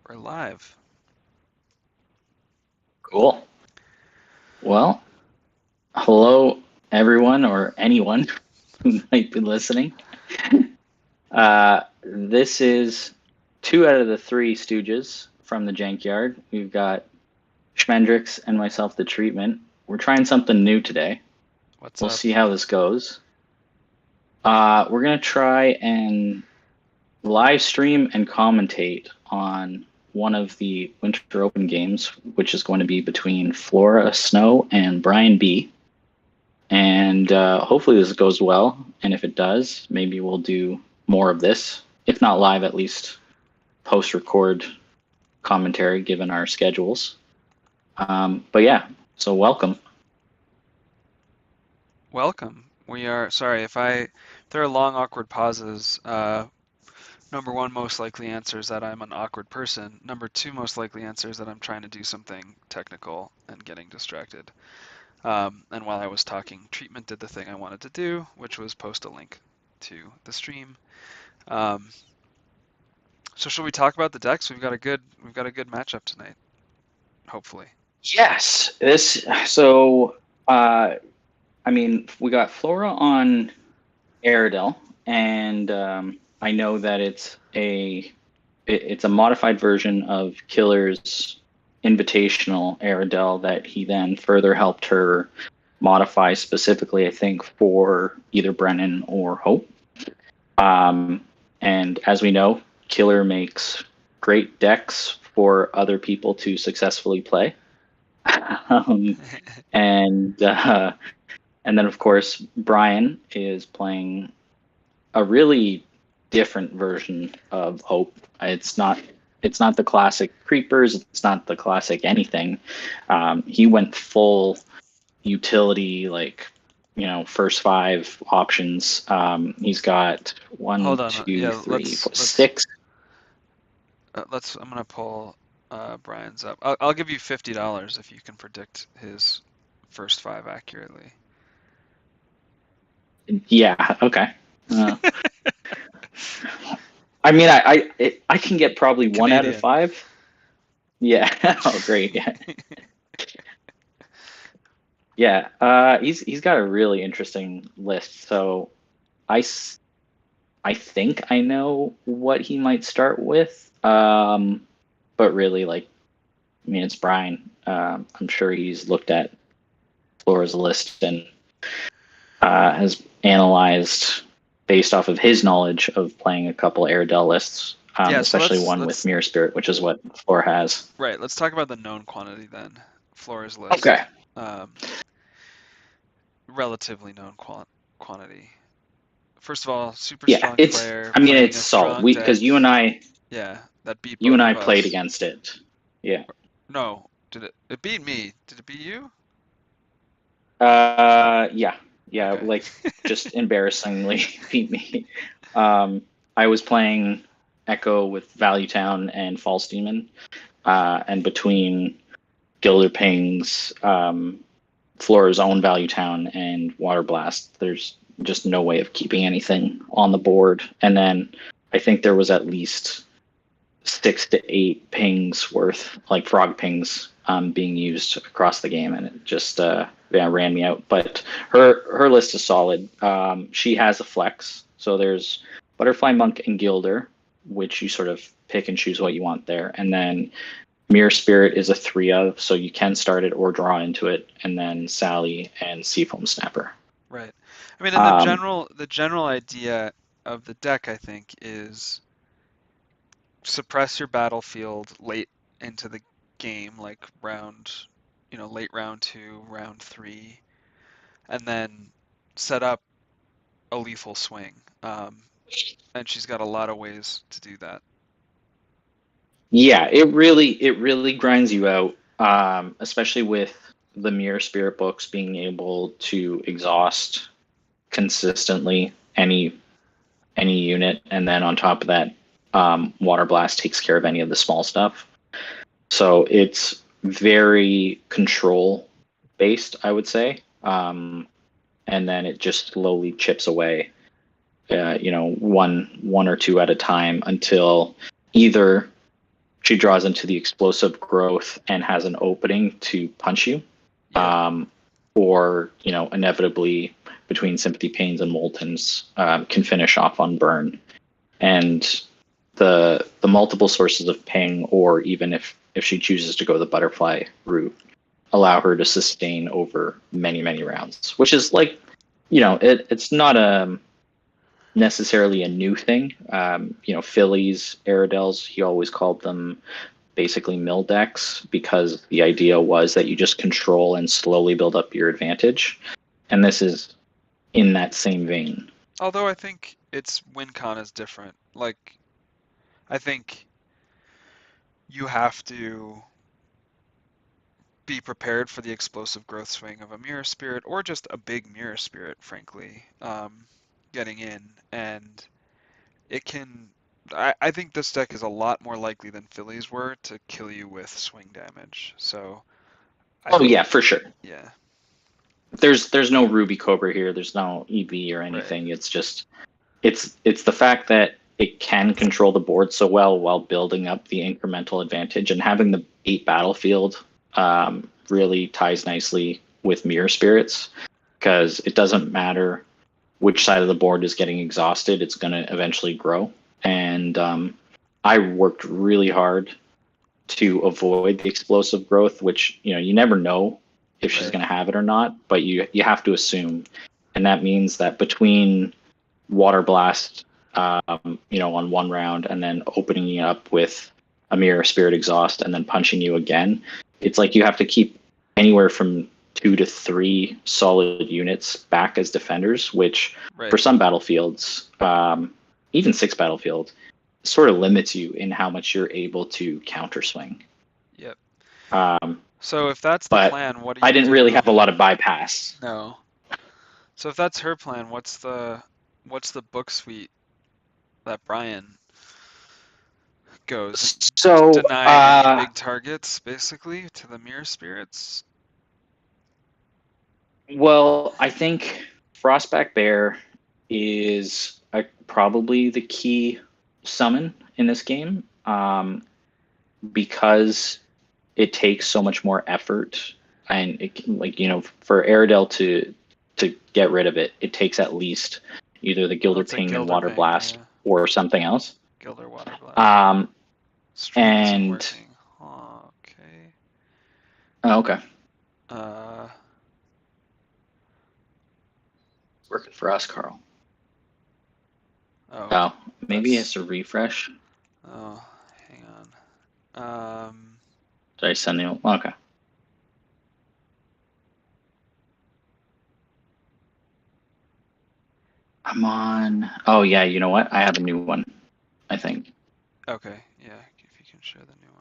We're live. Cool. Well, hello everyone or anyone who might be listening. This is two out of the three Stooges from the Jankyard. We've got Schmendrix and myself, the treatment. We're trying something new today. What's We'll up? see how this goes. We're gonna try and live stream and commentate on one of the Winter Open games, which is going to be between Flora Snow and Brian B. And hopefully this goes well. And if it does, maybe we'll do more of this. If not live, at least post-record commentary given our schedules. But yeah, so welcome. Welcome. We are sorry if there are long awkward pauses. Number one most likely answer is that I'm an awkward person. Number two most likely answer is that I'm trying to do something technical and getting distracted. And while I was talking, treatment did the thing I wanted to do, which was post a link to the stream. Um, so should we talk about the decks? We've got a good matchup tonight, hopefully. Yes, this. So, I mean, we got Flora on Aerodel, and I know that it's a modified version of Killer's Invitational Aerodel that he then further helped her modify specifically, I think, for either Brennan or Hope. Um, and as we know, Killer makes great decks for other people to successfully play. um, and and then of course Brian is playing a really different version of Hope. It's not the classic creepers. It's not the classic anything. He went full utility, like first five options. He's got Hold one, on. two, Yeah, three, let's four, let's six. I'm gonna pull Brian's up. I'll give you $50 if you can predict his first five accurately. Yeah, okay. Uh, I mean, I can get probably one out of Canadian. five. Yeah. Oh, great. Yeah. Yeah. He's got a really interesting list. So I s- I think I know what he might start with. But really, like, I mean, it's Brian. I'm sure he's looked at Flora's list and has analyzed based off of his knowledge of playing a couple Airedale lists, Yeah, so especially let's one with let's Mirror Spirit, which is what Flora has. right, let's talk about the known quantity then. Flora's Okay. list. Um, Relatively known quantity. First of all, super Yeah, strong player I mean, playing it's a solid. strong We because deck. Yeah, that beat you and both I of played us. against it. Yeah. No, did it? It beat me. Did it beat you? Yeah, yeah. Okay. Like, just embarrassingly beat me. Um, I was playing Echo with Value Town and False Demon, and between Gilder Ping's Flora's own Value Town and Water Blast, there's just no way of keeping anything on the board. And then I think there was at least 6 to 8 pings worth, like frog pings, being used across the game, and it just yeah, ran me out. But her list is solid. She has a flex, so there's Butterfly Monk and Gilder, which you sort of pick and choose what you want there, and then Mirror Spirit is a 3 of, so you can start it or draw into it, and then Sally and Seafoam Snapper. Right. I mean, and the Um, general the general idea of the deck, I think, is suppress your battlefield late into the game, like late round two, round three, and then set up a lethal swing. And she's got a lot of ways to do that. yeah, it really grinds you out, especially with the Mirror Spirit books being able to exhaust consistently any unit, and then on top of that, Water Blast takes care of any of the small stuff. So it's very control based, I would say, and then it just slowly chips away, one or two at a time until either she draws into the explosive growth and has an opening to punch you. Yep. Or, inevitably between Sympathy Pains and Moltens, can finish off on burn. And the multiple sources of ping, or even if she chooses to go the butterfly route, allow her to sustain over many, many rounds, which is like, it's not necessarily a new thing. Phillies, Aerodels, he always called them basically mill decks, because the idea was that you just control and slowly build up your advantage. And this is in that same vein. Although I think its win con is different. Like, I think you have to be prepared for the explosive growth swing of a mirror spirit, or just a big mirror spirit, frankly, getting in. And it can. I think this deck is a lot more likely than Phillies were to kill you with swing damage. So I Oh think, yeah, for sure. yeah, There's no Ruby Cobra here. There's no EV or right, anything. It's just it's the fact that it can control the board so well while building up the incremental advantage, and having the 8 battlefield really ties nicely with mirror spirits, because it doesn't matter which side of the board is getting exhausted, it's going to eventually grow. And I worked really hard to avoid the explosive growth, which you never know if she's right. going to have it or not, but you have to assume. And that means that between water blast, on one round, and then opening you up with a mirror spirit exhaust, and then punching you again, it's like you have to keep anywhere from 2 to 3 solid units back as defenders, which for Right. some battlefields, even 6 battlefield, sort of limits you in how much you're able to counter swing. Yep. Um, So if that's the but plan, what do I you didn't really do? have a lot of bypass. No. So if that's her plan, what's the book suite that Brian goes? So, Deny any big targets, basically, to the mirror spirits? well, I think Frostback Bear is probably the key summon in this game, because it takes so much more effort, and for Aerodel to get rid of it, it takes at least either the Well, Gilder it's a Ping and Gilder Water Ping, Blast yeah. or something else. Gilder Water Blast. Um, Stream isn't and working. Okay. oh, okay, Uh, working for us, Carl. oh, Oh, maybe he has that's, to refresh. oh, hang on. Did I send the? Okay. I'm on. Oh yeah, you know what? I have a new one, I think. Okay, yeah, if you can share the new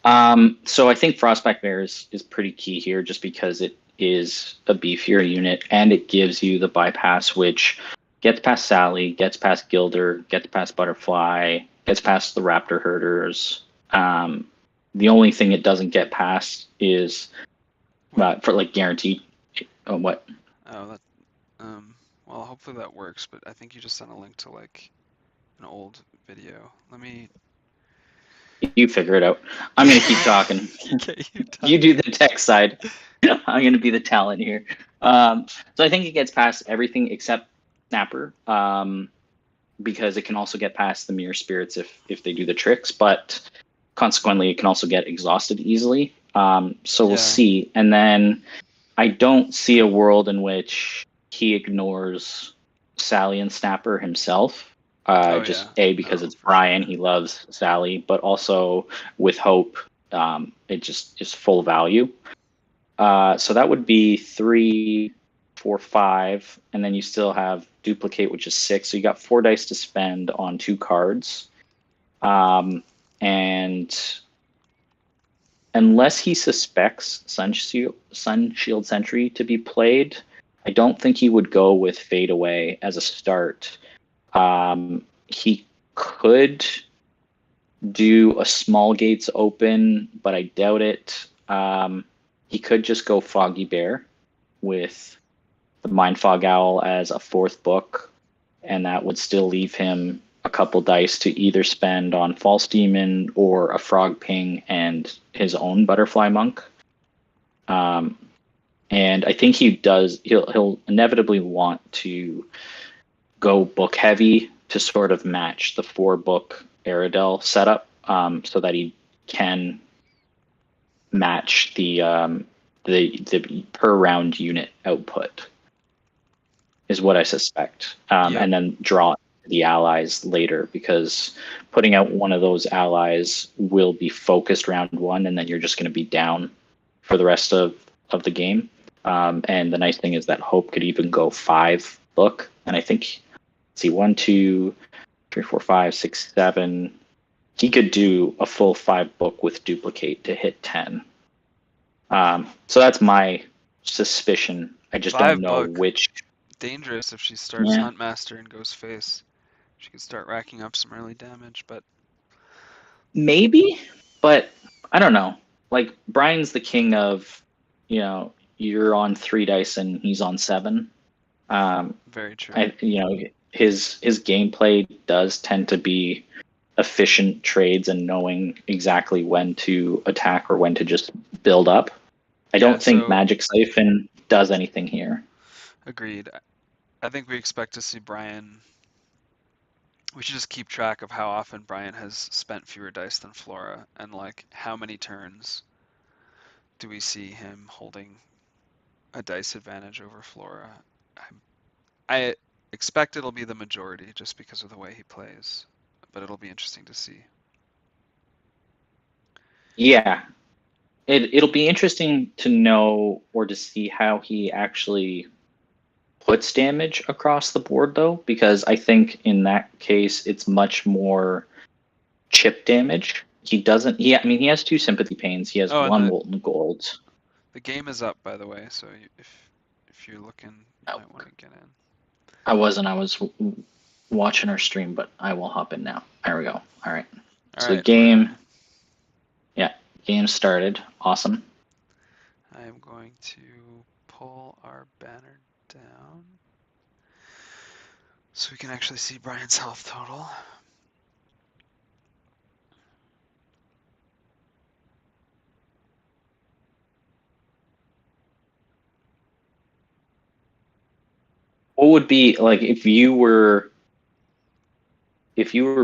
one. So I think Frostback Bear is pretty key here, just because it is a beefier unit, and it gives you the bypass, which gets past Sally, gets past Gilder, gets past Butterfly, gets past the Raptor Herders. The only thing it doesn't get past is Wait, for like guaranteed. Oh, what? oh, that, well, hopefully that works, but I think you just sent a link to like an old video. Let me. You figure it out. I'm gonna keep talking. Okay, you You talk. do the tech side. I'm going to be the talent here. So I think it gets past everything except Snapper, because it can also get past the mirror spirits if they do the tricks, but consequently it can also get exhausted easily. So we'll Yeah. see. And then I don't see a world in which he ignores Sally and Snapper himself. Oh Just yeah. because No, it's for Brian, sure. he loves Sally, but also with Hope, it just is full value. So that would be 3, 4, 5, and then you still have duplicate, which is 6. So you got 4 dice to spend on 2 cards. And unless he suspects Sun Shield Sentry to be played, I don't think he would go with Fade Away as a start. He could do a small gates open, but I doubt it. He could just go Foggy Bear with the Mind Fog Owl as a 4th book, and that would still leave him a couple dice to either spend on False Demon or a Frog Ping and his own Butterfly Monk. Um, and I think he'll inevitably want to go book heavy to sort of match the 4-book Aerodel setup, so that he can match the per round unit output, is what I suspect, Yep. and then draw the allies later, because putting out one of those allies will be focused round one, and then you're just going to be down for the rest of the game. And the nice thing is that Hope could even go 5-book, and I think, let's see, 1, 2, 3, 4, 5, 6, 7. He could do a full 5-book with duplicate to hit 10. So that's my suspicion. I just don't Five know book. which. Dangerous if she starts Yeah, Huntmaster and goes face. She could start racking up some early damage, but maybe, but I don't know. Like, Brian's the king of, you're on 3 dice and he's on 7. very true. I his gameplay does tend to be efficient trades and knowing exactly when to attack or when to just build up. I Yeah, don't think so Magic Siphon does anything here. agreed. I think we expect to see Brian. We should just keep track of how often Brian has spent fewer dice than Flora, and like how many turns do we see him holding a dice advantage over Flora. I expect it'll be the majority just because of the way he plays, but it'll be interesting to see. Yeah, it'll be interesting to know or to see how he actually puts damage across the board, though, because I think in that case it's much more chip damage. He doesn't. I mean, he has 2 sympathy pains. He has Oh, and 1 molten gold. the game is up, by the way, so if you're looking, you Oh, might want to get in. I wasn't. I was watching our stream, but I will hop in now. There we go. All right. All So right, we're game, in. yeah, game started. Awesome. I am going to pull our banner down so we can actually see Brian's health total. What would be like if you were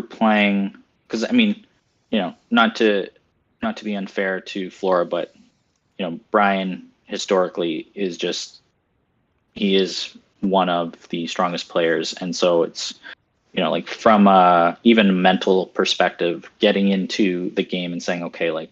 playing? Because I mean, not to be unfair to Flora, but Brian historically is just he is one of the strongest players, and so it's like from a even mental perspective, getting into the game and saying, okay, like,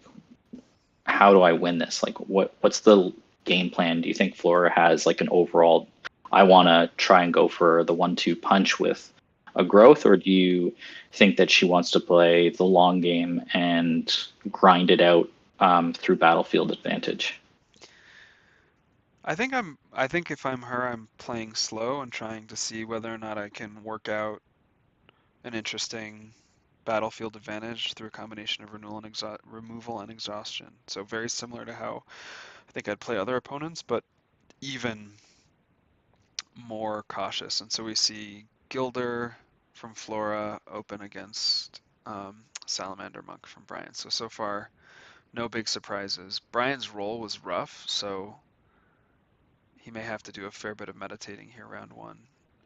how do I win this? Like, what's the game plan? Do you think Flora has like an overall? I want to try and go for the 1-2 punch with a growth, or do you think that she wants to play the long game and grind it out through battlefield advantage? I think if I'm her, I'm playing slow and trying to see whether or not I can work out an interesting battlefield advantage through a combination of removal and exhaustion. So very similar to how I think I'd play other opponents, but even more cautious. And so we see Gilder from Flora open against Salamander Monk from Brian. So far, no big surprises. Brian's roll was rough, so he may have to do a fair bit of meditating here round one.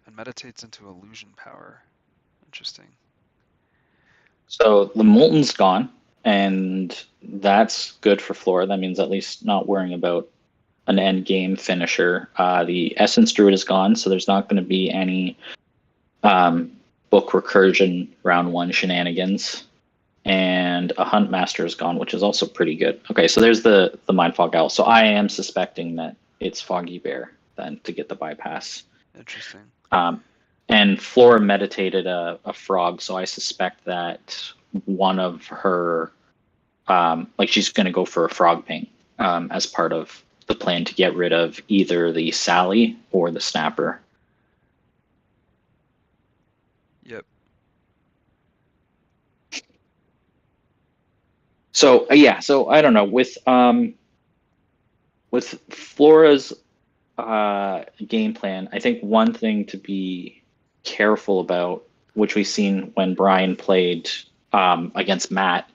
And meditates into illusion power. Interesting. So the Molten's gone, and that's good for Flora. That means at least not worrying about an end game finisher. The Essence Druid is gone, so there's not going to be any um, book recursion round one shenanigans. And a Hunt Master is gone, which is also pretty good. Okay, so there's the Mindfog Owl. So I am suspecting that it's Foggy Bear then to get the bypass. Interesting. Um, and Flora meditated a frog, so I suspect that one of her, like, she's going to go for a frog ping as part of the plan to get rid of either the Sally or the Snapper. Yep. So yeah, so I don't know with Flora's game plan. I think one thing to be careful about which we've seen when Brian played against Matt,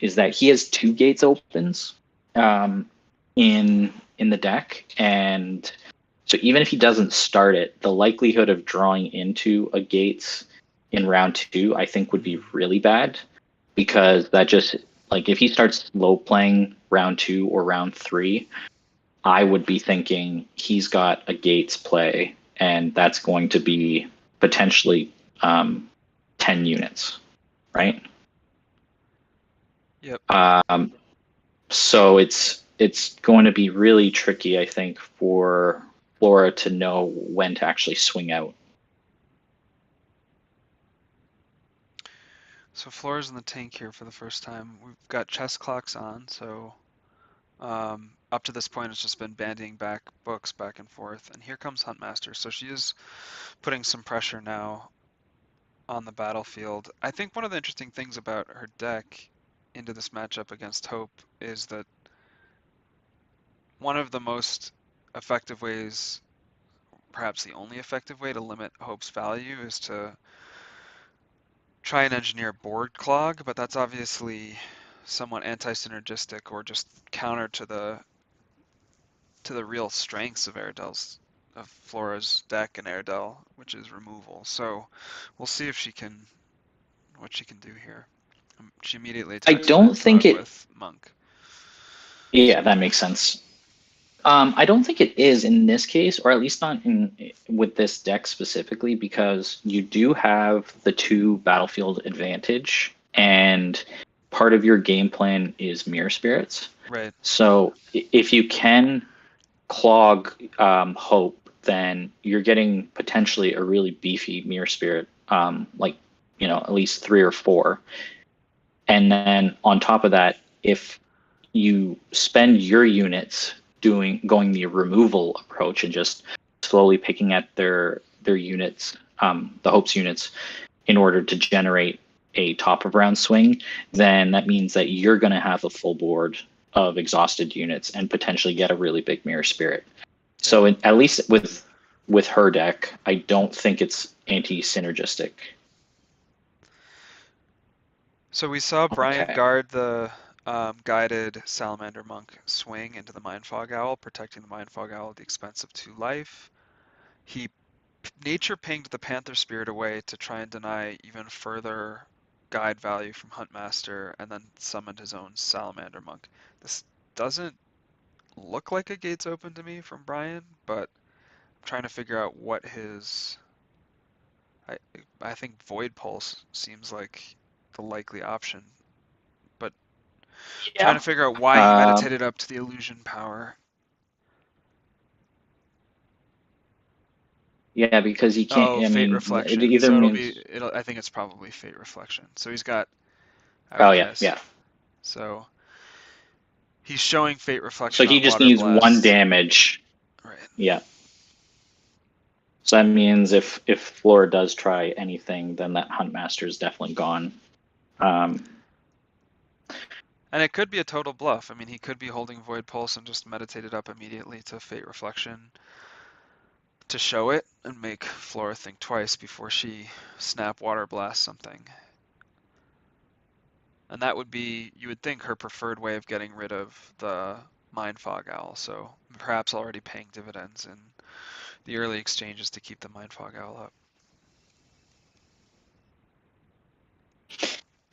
is that he has two gates opens um, in the deck, and so even if he doesn't start it, the likelihood of drawing into a gates in round two, I think, would be Mm, really bad because that just like if he starts low playing round two or round three, I would be thinking he's got a gates play, and that's going to be potentially um, 10 units, right? yep. Um, so it's going to be really tricky, I think, for Flora to know when to actually swing out. So Flora's in the tank here for the first time. We've got chess clocks on, so up to this point it's just been bandying back books back and forth. And here comes Huntmaster. So she is putting some pressure now on the battlefield. I think one of the interesting things about her deck into this matchup against Hope is that one of the most effective ways, perhaps the only effective way to limit Hope's value is to try and engineer board clog, but that's obviously somewhat anti-synergistic or just counter to the real strengths of Flora's deck and Airedale, which is removal. So we'll see if she can what she can do here. She immediately I attacks don't think Mindfog it. with Monk. Yeah, that makes sense. I don't think it is in this case, or at least not in with this deck specifically, because you do have the two battlefield advantage, and part of your game plan is mirror spirits. Right. So if you can clog Hope, then you're getting potentially a really beefy mirror spirit, like at least three or four. And then on top of that, if you spend your units going the removal approach and just slowly picking at their units, the Hope's units, in order to generate a top of round swing, then that means that you're going to have a full board of exhausted units and potentially get a really big mirror spirit. Yep. So at least with her deck, I don't think it's anti-synergistic. So we saw Brian Okay. guard the guided Salamander Monk swing into the Mindfog Owl, protecting the Mindfog Owl at the expense of 2 life. He nature pinged the Panther Spirit away to try and deny even further guide value from Huntmaster, and then summoned his own Salamander Monk. This doesn't look like a gates open to me from Brian, but I'm trying to figure out what his. I I think Void Pulse seems like the likely option, but trying to Yeah. figure out why he Um, meditated up to the illusion power. yeah, because you can't. Oh, I Fate mean, it Reflection. either So it'll be means. it'll I think it's probably Fate Reflection. So he's got, I Oh would yeah, guess. yeah. So he's showing Fate So Reflection he on just Water needs one Blast. damage. Right. Yeah. So that means if Flora does try anything, then that Huntmaster is definitely gone. Um, And it could be a total bluff. I mean, he could be holding Void Pulse and just meditated up immediately to Fate Reflection to show it and make Flora think twice before she snap Water Blast something. And that would be, you would think, her preferred way of getting rid of the Mind Fog Owl. So perhaps already paying dividends in the early exchanges to keep the Mind Fog Owl up.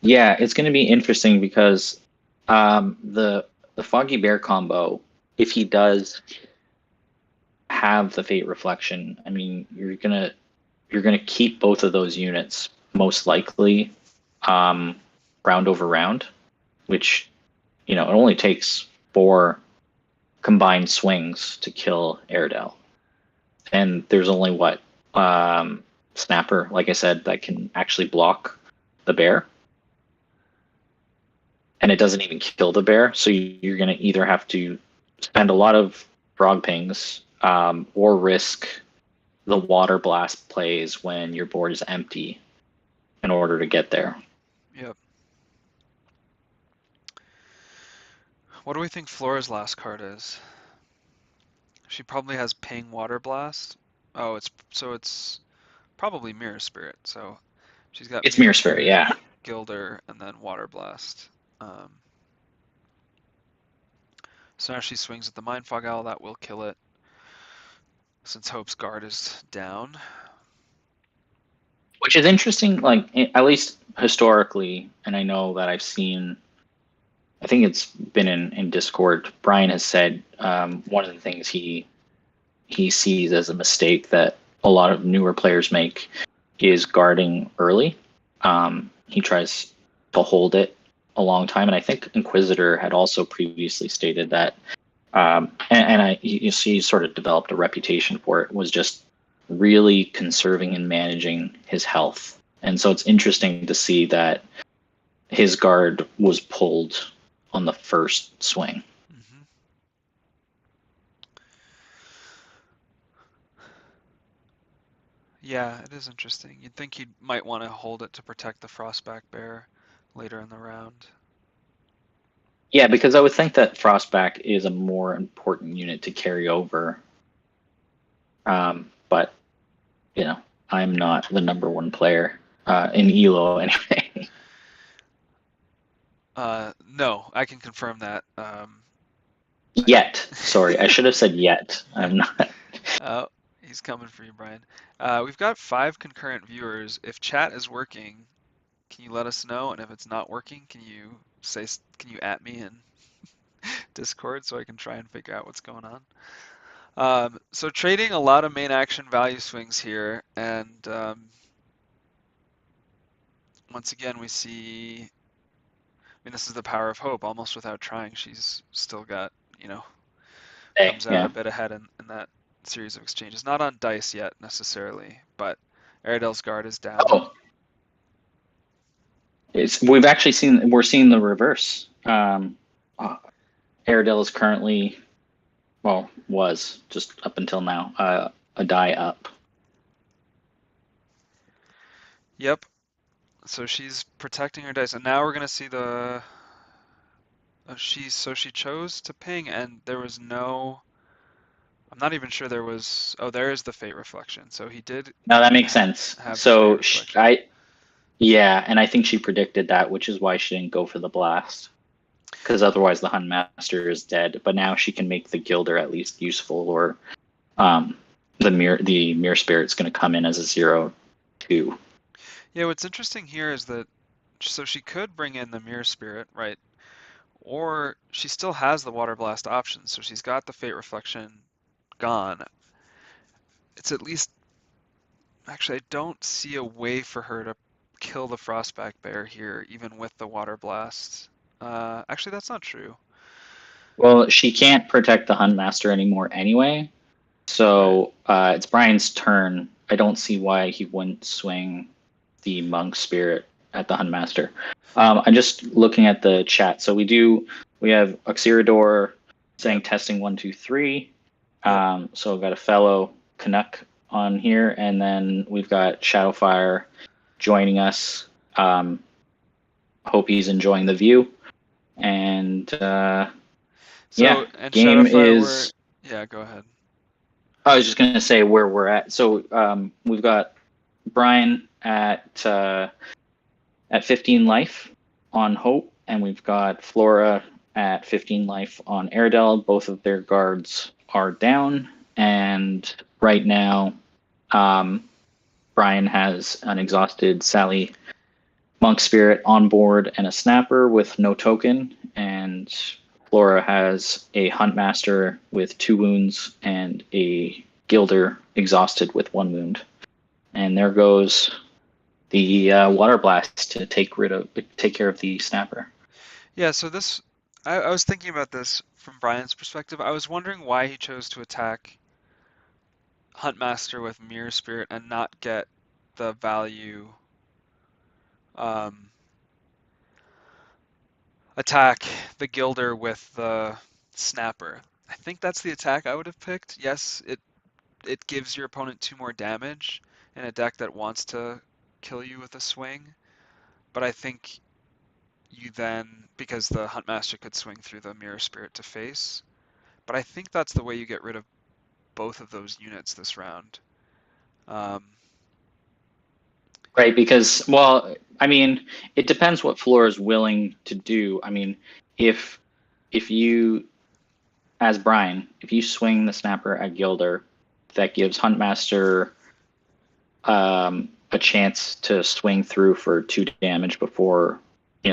yeah, it's going to be interesting because the Foggy Bear combo, if he does have the Fate Reflection, I mean, you're gonna keep both of those units most likely, um, round over round, which it only takes four combined swings to kill Airedale, and there's only what Snapper, like I said, that can actually block the bear, and it doesn't even kill the bear. So you're gonna either have to spend a lot of frog pings, or risk the water blast plays when your board is empty in order to get there. Yep. What do we think Flora's last card is? She probably has Ping Water Blast. Oh, it's probably Mirror Spirit. So She's got It's Mirror Mirror Spirit, Spirit, yeah. Gilder, and then Water Blast. Um, so now she swings at the Mind Fog Owl. That will kill it since Hope's guard is down. Which is interesting, like at least historically, and I know that I've seen. I think it's been in Discord. Brian has said one of the things he sees as a mistake that a lot of newer players make is guarding early. He tries to hold it a long time, and I think Inquisitor had also previously stated that, he sort of developed a reputation for it, was just really conserving and managing his health. And so it's interesting to see that his guard was pulled on the first swing. Hmm. Yeah, it is interesting. You'd think he might want to hold it to protect the Frostback Bear later in the round. Yeah, because I would think that Frostback is a more important unit to carry over. But you know, I'm not the number one player in Elo anyway. No, I can confirm that. I, Yet, sorry, I should have said yet. I'm not. oh, he's coming for you, Brian. We've got 5 concurrent viewers. If chat is working, can you let us know? And if it's not working, can you at me in Discord so I can try and figure out what's going on? So trading a lot of main action value swings here, and once again we see. I mean, this is the power of Hope. Almost without trying, she's still got, Hey, comes out a yeah. bit ahead in that series of exchanges. Not on dice yet necessarily, but Ariadel's guard is down. Oh, we've actually we're seeing the reverse. Uh, Airedale is currently, well, was just up until now, a die up. Yep. So she's protecting her dice, and now we're gonna see the. She chose to ping, and there was no. I'm not even sure there was. Oh, there is the fate reflection. So he did Now that makes sense. have the fate So reflection. yeah, and I think she predicted that, which is why she didn't go for the blast, because otherwise the Hun Master is dead. But now she can make the Gilder at least useful, or um, the mirror spirit's going to come in as a 0/2. Yeah, what's interesting here is that so she could bring in the Mirror Spirit, right? Or she still has the Water Blast option, so she's got the Fate Reflection gone. It's at least actually I don't see a way for her to kill the Frostback Bear here, even with the Water Blast. Actually, that's not true. Well, she can't protect the Hun Master anymore anyway. Right. So it's Brian's turn. I don't see why he wouldn't swing the monk spirit at the Hun Master. I'm just looking at the chat. So we have Oxiridor saying Yep. testing 1 2 3. Yep. So we've got a fellow Canuck on here, and then we've got Shadowfire joining us. Hope he's enjoying the view. And yeah, So, and game Shadowfire were, is. yeah, go ahead. I was just gonna say where we're at. So we've got Brian at 15 life on Hope, and we've got Flora at 15 life on Airedale. Both of their guards are down, and right now, um, Brian has an exhausted Sally Monk Spirit on board and a Snapper with no token, and Flora has a Huntmaster with 2 wounds and a Gilder exhausted with 1 wound. And there goes the Water Blast to take care of the Snapper. Yeah, so I was thinking about this from Brian's perspective. I was wondering why he chose to attack Huntmaster with Mirror Spirit and not get the value um, attack the Gilder with the Snapper. I think that's the attack I would have picked. Yes, it gives your opponent 2 more damage in a deck that wants to kill you with a swing, but I think you then, because the Huntmaster could swing through the Mirror Spirit to face, but I think that's the way you get rid of both of those units this round. Um, Right, because well, I mean, it depends what Flora is willing to do. I mean, if you as Brian, if you swing the snapper at Gilder, that gives Huntmaster a chance to swing through for 2 damage before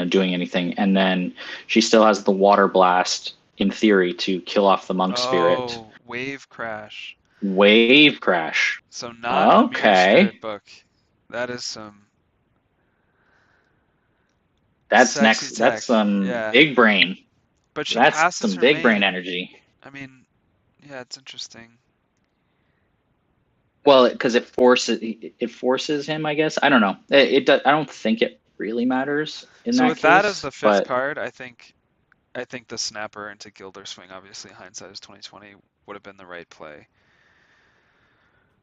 doing anything, and then she still has the water blast in theory to kill off the monk spirit. Oh, wave crash. Wave crash. So not a mirror Okay, spirit book. That is some that's sexy next. That's tech. some Yeah. big brain. But she That's passes some her big brain main. energy. I mean, yeah, it's interesting. Well, because it forces him, I guess. I don't know. It does, I don't think it really matters in So that with that as case, the fifth but card, I think the snapper into Gilder swing, obviously hindsight is 2020, would have been the right play.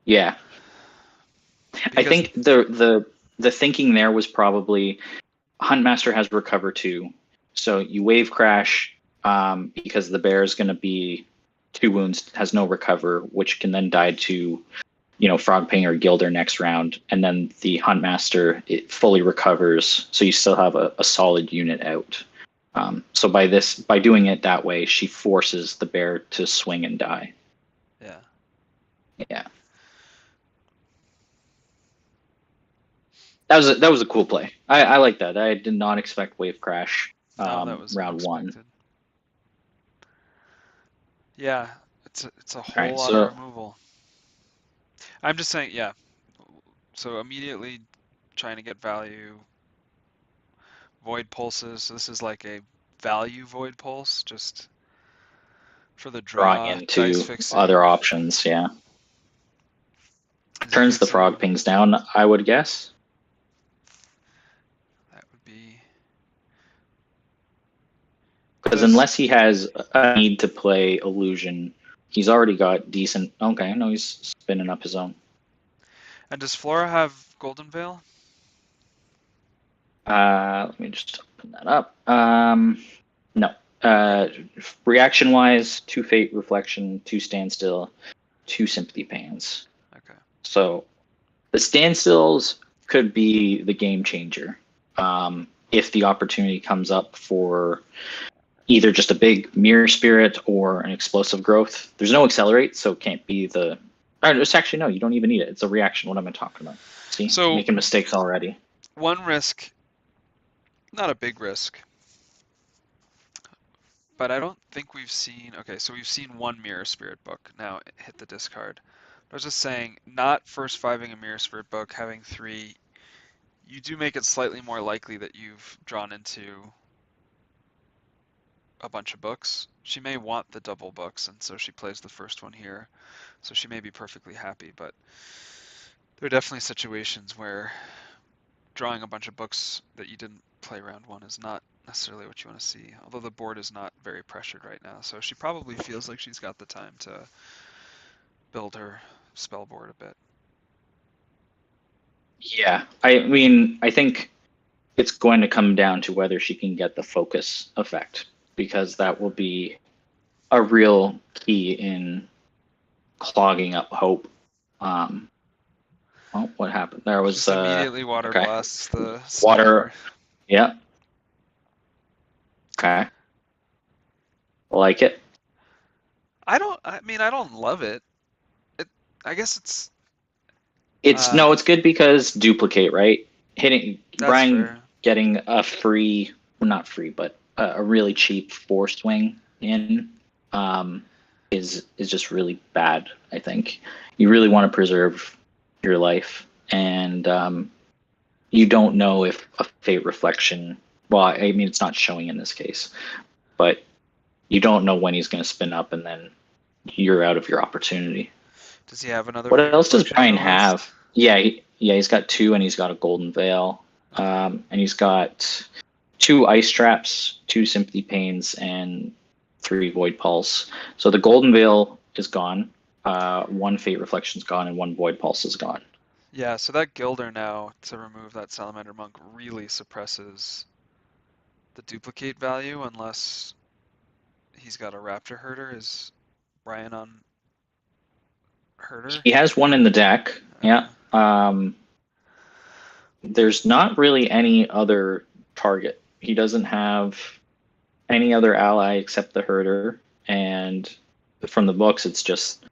yeah, I Because think the thinking there was probably Huntmaster has recover too, so you wave crash because the bear is going to be 2 wounds, has no recover, which can then die to Frogping or Gilder next round, and then the Huntmaster it fully recovers, so you still have a solid unit out. So by doing it that way, she forces the bear to swing and die. yeah. Yeah, that was a cool play. I like that. I did not expect Wave Crash No, that was round one. unexpected. Yeah, it's a All whole right, lot of so removal. I'm just saying, yeah. So immediately trying to get value, void pulses. So this is like a value void pulse, just for the drawing draw, dice into other fixing. options, yeah, Is he turns the Frog fixing? Pings down, I would guess, That would be because does unless he has a need to play Illusion, he's already got decent. Okay, no, he's spinning up his own. and does Flora have Golden Veil? Let me just open that up. No. Okay, Reaction wise, 2 Fate Reflection, 2 Standstill, 2 Sympathy Pains. okay. So the standstills could be the game changer if the opportunity comes up for either just a big mirror spirit or an explosive growth. There's no accelerate, so it can't be the. It's actually no, you don't even need it. It's a reaction. What am I talking about? See, So making mistakes already. one risk, not a big risk, but I don't think we've seen. Okay, so we've seen one Mirror Spirit book now hit the discard. I was just saying, not first fiving a Mirror Spirit book, having three, you do make it slightly more likely that you've drawn into a bunch of books. She may want the double books, and so she plays the first one here. So she may be perfectly happy, but there are definitely situations where drawing a bunch of books that you didn't play round one is not necessarily what you want to see. Although the board is not very pressured right now, so she probably feels like she's got the time to build her spell board a bit. Yeah, I mean, I think it's going to come down to whether she can get the focus effect because that will be a real key in clogging up hope. Um, oh, what happened? There was Just immediately water okay, blasts the snapper. water. Yeah, okay, like it. I don't love it. It I guess It's uh no, it's good because duplicate, right? Hitting that's Brian fair. getting a free, well, not free, but a really cheap 4 swing in um, is just really bad. I think you really want to preserve your life, and you don't know if a fate reflection. Well, I mean, it's not showing in this case, but you don't know when he's going to spin up, and then you're out of your opportunity. Does he have another What fate else does reflection on Brian the list? have? Yeah, he's got 2, and he's got a golden veil, Okay. and he's got 2 ice traps, 2 sympathy pains, and 3 void pulse. So the golden veil is gone. 1 fate reflection's gone, and 1 void pulse is gone. Yeah, so that Gilder now to remove that Salamander Monk really suppresses the duplicate value unless he's got a Raptor Herder. Is Brian on Herder? He has one in the deck. Yeah. Okay. there's not really any other target. He doesn't have any other ally except the herder, and from the books, it's just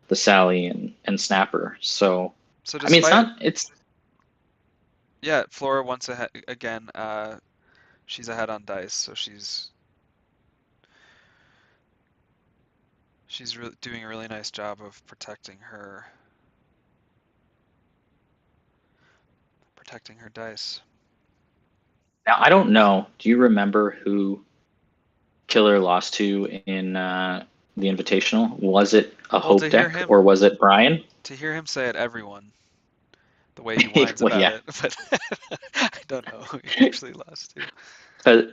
the Sally and Snapper. So, So I mean, it's despite, not. It's yeah, Flora once ahead again. She's ahead on dice, so she's doing a really nice job of protecting her dice. now. I don't know. Do you remember who Killer lost to in the Invitational? Was it a Well, Hope deck or was it Brian? to hear him say it, everyone, the way he whines Well, about yeah, it, but I don't know who he actually lost to.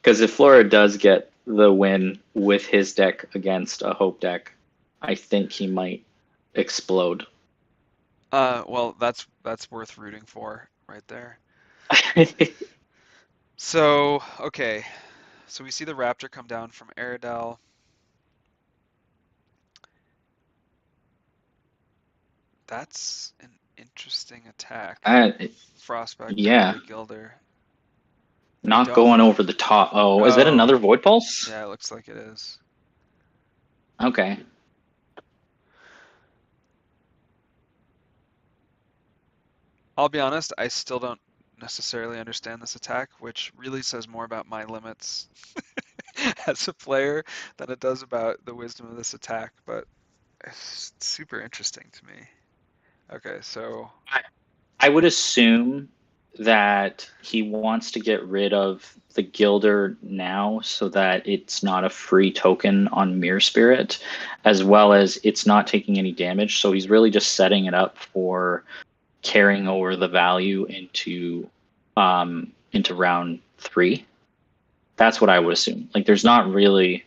because if Flora does get the win with his deck against a Hope deck, I think he might explode. Well, that's worth rooting for right there. So, okay. So we see the Raptor come down from Aerodel. That's an interesting attack. uh, Frostback Bear yeah, into Gilder. We not don't. going over the top. Oh, is that Oh, another Void Pulse? yeah, it looks like it is. Okay. I'll be honest, I still don't necessarily understand this attack, which really says more about my limits as a player than it does about the wisdom of this attack, but it's super interesting to me. Okay, so I would assume that he wants to get rid of the Gilder now so that it's not a free token on Mirror Spirit, as well as it's not taking any damage. So he's really just setting it up for carrying over the value into round 3. That's what I would assume. Like there's not really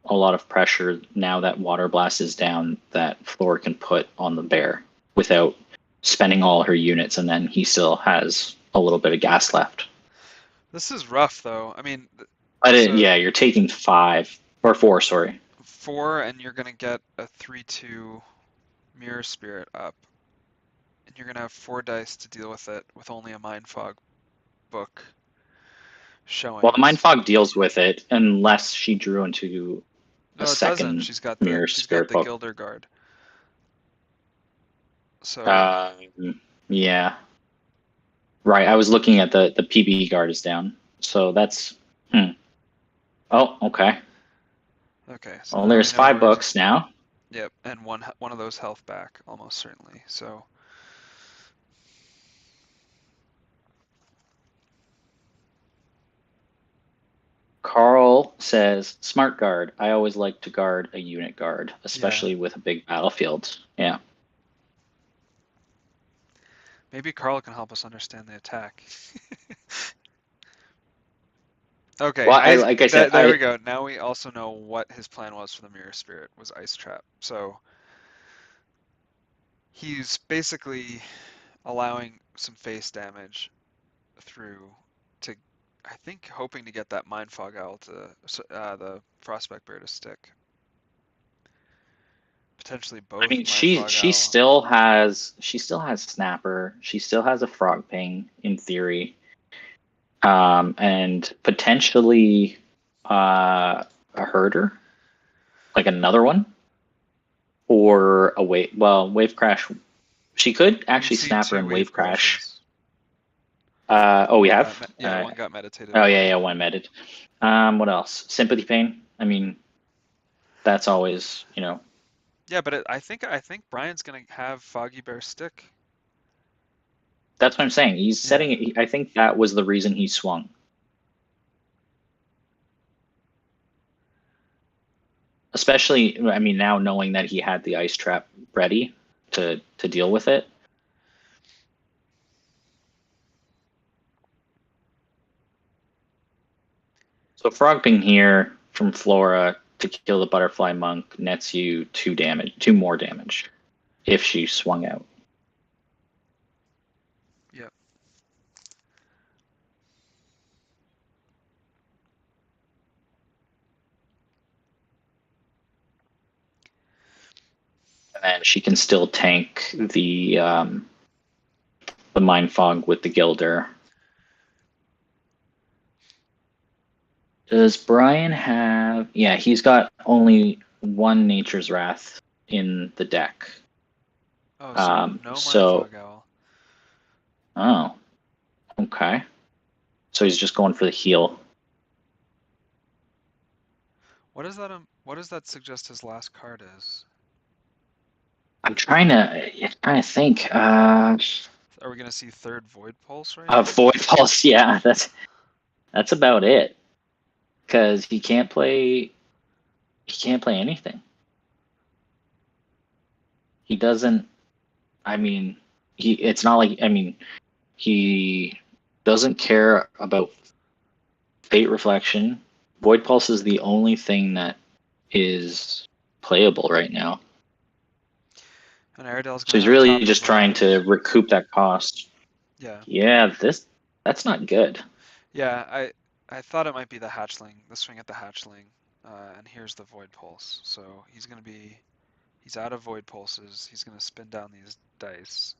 a lot of pressure now that Water Blast is down that Floor can put on the bear without spending all her units, and then he still has a little bit of gas left. this is rough though. I mean, But so yeah, you're taking 5 or 4, sorry. 4 and you're gonna get a 3/2 Mirror Spirit up, and you're gonna have 4 dice to deal with it with only a Mind Fog book Well, the Mind showings. Fog deals with it unless she drew into a No, it doesn't. second Mirror She's got Spirit the book. Gilder Guard. So Yeah, right. I was looking at the PB guard is down, so that's Oh, okay. okay, so Well, now we there's know five where. books now. Yep, and one of those health back almost certainly. So Carl says, "Smart guard. I always like to guard a unit guard, yeah, especially with a big battlefield." Yeah. maybe Carl can help us understand the attack. Okay, Well, I like I said, there we go. Now we also know what his plan was for the Mirror Spirit was Ice Trap. So he's basically allowing some face damage through to, I think, hoping to get that Mind Fog Owl to the Frostback Bear to stick. Potentially I both mean, Mind she Fog she Owl. still has she still has Snapper. She still has a Frog Ping in theory, and potentially a herder, like another one, or a wave. Well, wave crash. She could We've actually seen Snapper two and wave wave crash. crashes. Oh, we have. One got meditated Oh yeah, away. yeah, one meted. What else? Sympathy pain. I mean, that's always, Yeah, but I think Brian's gonna have Foggy Bear stick. that's what I'm saying. He's setting Yeah. it. I think that was the reason he swung. Especially, I mean, now knowing that he had the ice trap ready to deal with it. So frogging here from Flora to kill the butterfly monk nets you 2 damage, 2 more damage if she swung out. Yep. And then she can still tank the Mind Fog with the Gilder. Does Brian have? Yeah, he's got only one Nature's Wrath in the deck. Oh, so no Mind So, Fog Owl. oh, okay. So he's just going for the heal. What does that suggest his last card is? I'm trying to think. Are we gonna see third Void Pulse right A here? Void Pulse. Yeah, that's about it. Because he can't play. He can't play anything. He doesn't. I mean, he. It's not like. I mean, he doesn't care about Fate Reflection. Void Pulse is the only thing that is playable right now. And Airedale's So gonna he's have really top of just trying round. to recoup that cost. Yeah. Yeah, that's not good. Yeah, I thought it might be the hatchling, the swing at the hatchling, and here's the void pulse. So he's out of void pulses. He's gonna spin down these dice,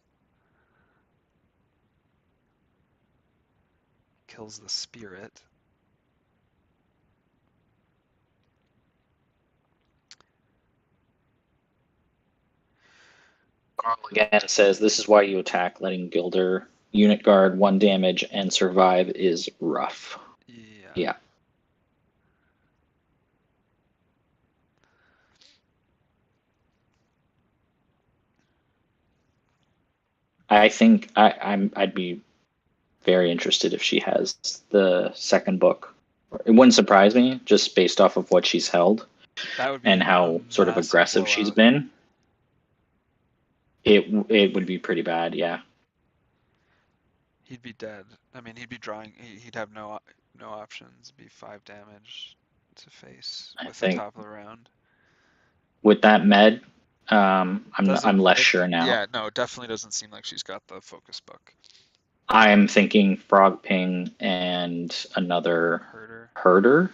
kills the spirit. Carl again says this is why you attack. Letting Gilder unit guard 1 damage and survive is rough. Yeah, Yeah, I think I'd be very interested if she has the second book. It wouldn't surprise me just based off of what she's held that would and be a how sort of massive aggressive she's blowout. been. It would be pretty bad. Yeah, He'd be dead. I mean, he'd be drawing. He'd have no options. Be 5 damage to face I with the think top of the round. with that med, I'm Doesn't less it? sure now. Yeah, no, it definitely doesn't seem like she's got the focus book. I'm thinking Frog Ping and another Herder. herder,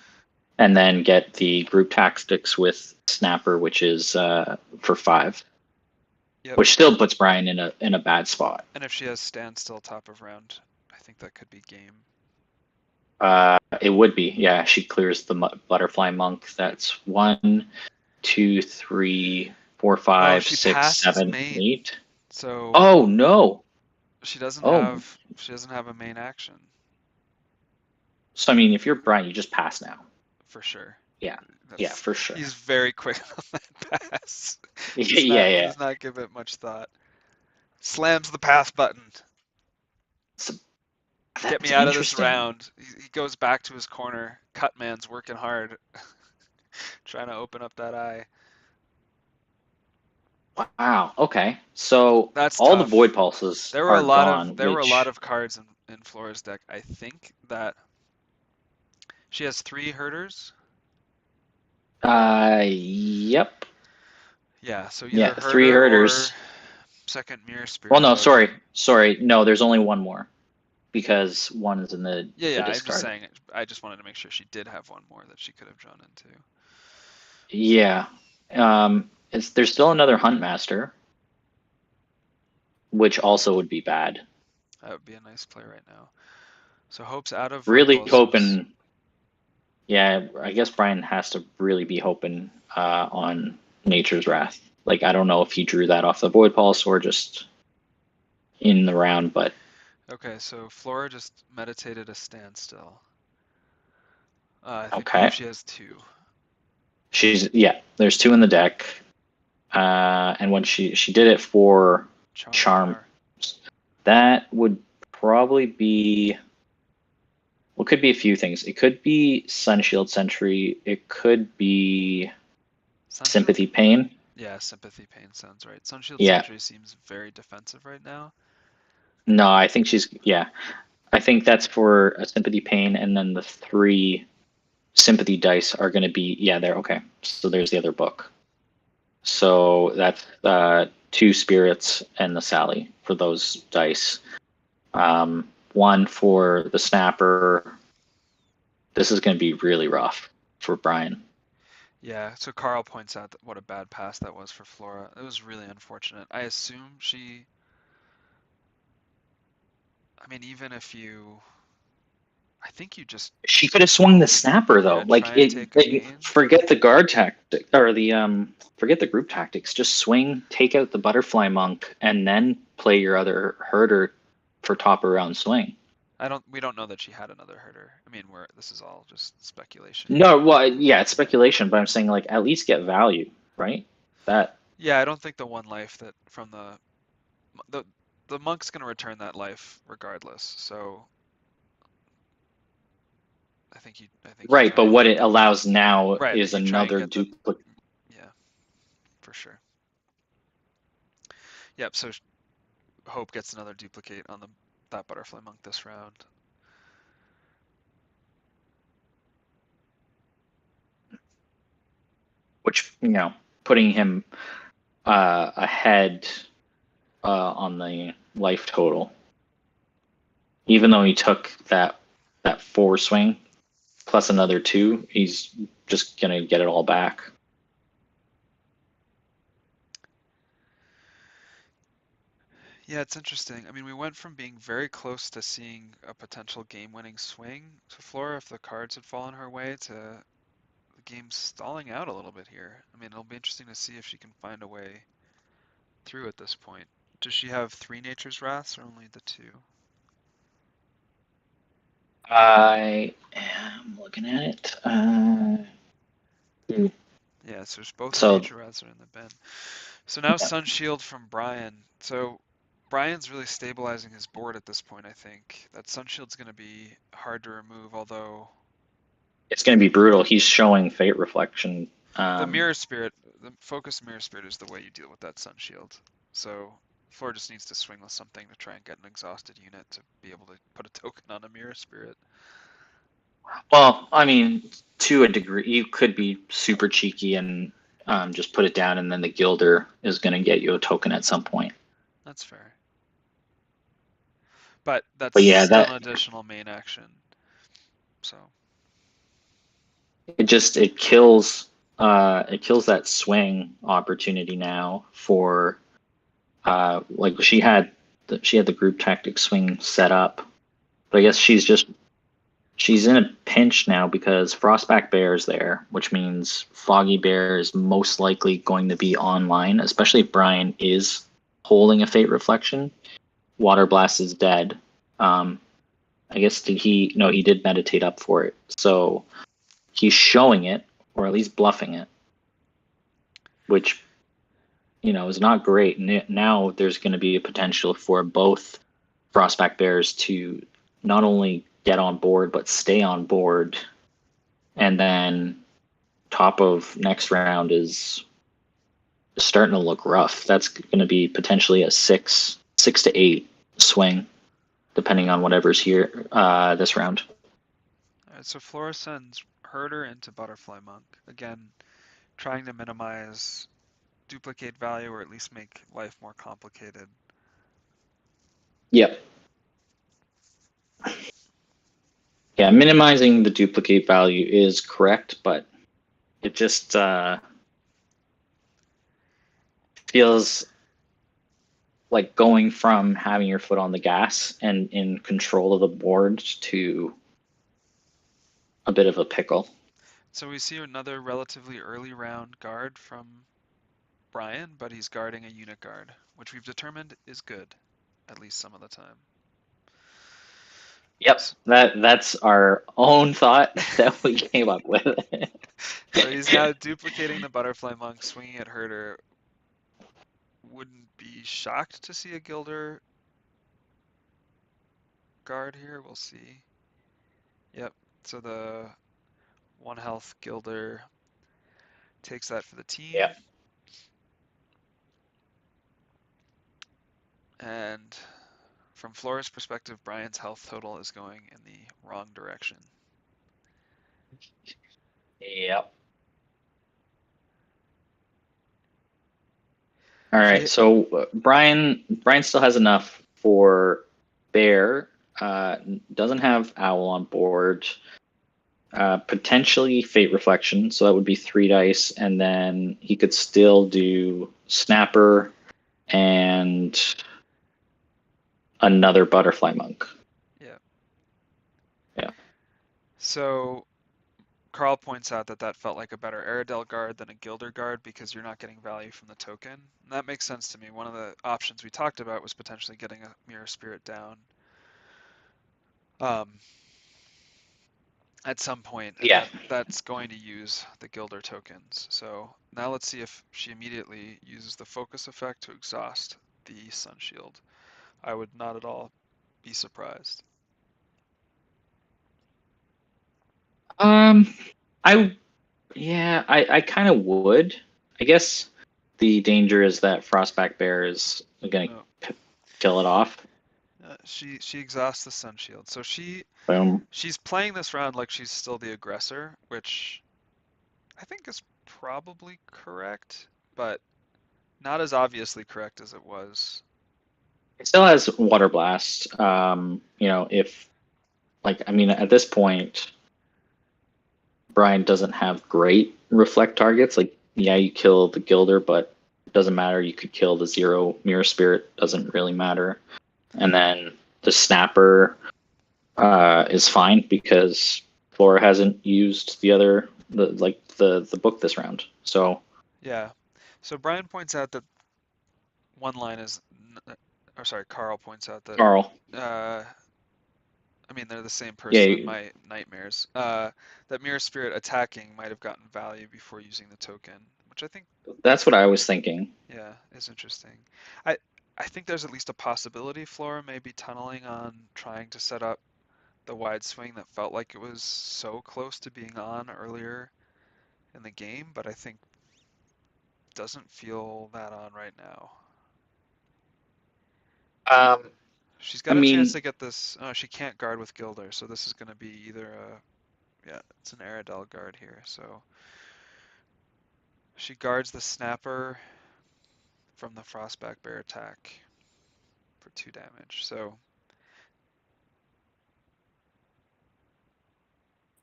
and then get the group tactics with Snapper, which is for 5, Yep. which still puts Brian in a bad spot. And if she has standstill top of round, I think that could be game. It would be, yeah. She clears the butterfly monk. That's 1, 2, 3, 4, Oh, 5, she 6, passed his 7, main, 8. so Oh no! Oh, she doesn't have a main action so I mean, if you're Brian, you just pass now. for sure. Yeah, yeah, That's for sure. He's very quick on that pass. Yeah, yeah. Does not give it much thought. Slams the pass button. So Get that's me out of this interesting. round. He goes back to his corner. Cutman's working hard, trying to open up that eye. Wow. Okay. So That's all the tough. void pulses are gone, There were a lot which of cards in Flora's deck. I think that she has 3 herders. yep. Yeah, so Yeah, either 3 herder or herders. second mirror Well, spirit no, of. sorry. No, there's only one more because one is in Yeah, the yeah, I'm just discard. saying. I just wanted to make sure she did have one more that she could have drawn into. Yeah. There's still another Huntmaster, which also would be bad. That would be a nice play right now. So Hope's out of void Really pulses. hoping. Yeah, I guess Brian has to really be hoping on Nature's Wrath. Like, I don't know if he drew that off the Void Pulse or just in the round, but Okay, so Flora just meditated a standstill. I believe okay. she has 2. Yeah, there's 2 in the deck. And when she did it for Charm Charm, power. that would probably be, well, it could be a few things. It could be Sunshield Sentry. It could be Sunshield. Sympathy Pain. Yeah, sympathy pain sounds right. Sunshield Yeah. Sentry seems very defensive right now. No, I think yeah. I think that's for a Sympathy Pain, and then the 3 Sympathy dice are going to be, yeah, there. Okay. So there's the other book. So that's 2 spirits and the Sally for those dice. 1 for the Snapper. This is going to be really rough for Brian. Yeah, so Carl points out that what a bad pass that was for Flora. It was really unfortunate. I assume she I mean, even if you, I think you just, She could have swung the snapper though. yeah, Like try and take a gain. forget the guard tactic or the forget the group tactics. Just swing, take out the butterfly monk, and then play your other herder for top of round swing. We don't know that she had another herder. I mean, this is all just speculation. No, well, yeah, it's speculation, but I'm saying like at least get value, right? That Yeah, I don't think the one life that from the the monk's gonna return that life regardless. So I think you right, try but and what get it the allows now right. is You try and another get the duplicate. yeah, for sure. Yep. So Hope gets another duplicate on the that butterfly monk this round. Which putting him ahead on the life total, even though he took that four swing plus another two, he's just gonna get it all back. Yeah, it's interesting. I mean, we went from being very close to seeing a potential game-winning swing to Flora if the cards had fallen her way to the game stalling out a little bit here. I mean, it'll be interesting to see if she can find a way through at this point. Does she have three Nature's Wraths or only the two? I am looking at it. Yeah, so both her So Nature Wraths are in the bin. So now Sun Shield from Brian. So Brian's really stabilizing his board at this point, I think. That Sun Shield's going to be hard to remove, although it's going to be brutal. He's showing Fate Reflection. the Mirror Spirit, the Focus Mirror Spirit is the way you deal with that Sun Shield. So Flora just needs to swing with something to try and get an exhausted unit to be able to put a token on a Mirror Spirit. Well, I mean, to a degree, you could be super cheeky and just put it down, and then the Gilder is going to get you a token at some point. That's fair. But that's But yeah, still that an additional main action. So it kills that swing opportunity now for like she had the group tactic swing set up, but I guess she's in a pinch now because Frostback Bear is there, which means Foggy Bear is most likely going to be online, especially if Brian is holding a Fate Reflection. Water Blast is dead. I guess did he? No, he did meditate up for it, so he's showing it or at least bluffing it, which is not great. Now there's going to be a potential for both Frostback Bears to not only get on board but stay on board, and then top of next round is starting to look rough. That's going to be potentially a six to eight swing, depending on whatever's here this round. alright, so Flora sends Herder into Butterfly Monk. Again, trying to minimize duplicate value or at least make life more complicated. Yep. Yeah, minimizing the duplicate value is correct, but it just feels like going from having your foot on the gas and in control of the board to a bit of a pickle. So we see another relatively early round guard from Brian, but he's guarding a unit guard, which we've determined is good, at least some of the time. Yep, that's our own thought that we came up with. So he's now duplicating the Butterfly Monk, swinging at Herder. Wouldn't be shocked to see a Gilder guard here. We'll see. Yep. So the 1 health Gilder takes that for the team. Yeah. And from Flora's perspective, Brian's health total is going in the wrong direction. Yep. All right. He So Brian still has enough for Bear. Doesn't have Owl on board. Potentially Fate Reflection, so that would be 3 dice, and then he could still do Snapper and another butterfly monk. Yeah. Yeah. So Carl points out that that felt like a better Aerodel guard than a Gilder guard because you're not getting value from the token. And that makes sense to me. One of the options we talked about was potentially getting a Mirror Spirit down um, at some point, and Yeah. that's going to use the Gilder tokens. So now let's see if she immediately uses the focus effect to exhaust the Sun Shield. I would not at all be surprised. Um, I I kind of would. I guess the danger is that Frostback Bear is gonna No, kill it off. she exhausts the Sun Shield. So Boom. she's playing this round like she's still the aggressor, which I think is probably correct, but not as obviously correct as it was. It still has Water Blast. If like I mean at this point, Brian doesn't have great reflect targets. Like, yeah, you kill the Gilder, but it doesn't matter. You could kill the Zero Mirror Spirit, doesn't really matter. And then the Snapper is fine because Flora hasn't used the book this round. So Yeah. So Brian points out that one line is, or sorry, Carl points out that, Carl, uh, I mean, they're the same person in yeah, my nightmares. That Mirror Spirit attacking might have gotten value before using the token, which I think, that's what I was thinking. yeah, is interesting. I I think there's at least a possibility Flora may be tunneling on trying to set up the wide swing that felt like it was so close to being on earlier in the game, but I think doesn't feel that on right now. Um, She's I got a chance mean, to get this. Oh, she can't guard with Gilder, so this is going to be either a, yeah, it's an Aerodel guard here. So she guards the Snapper from the Frostback Bear attack for 2 damage. So,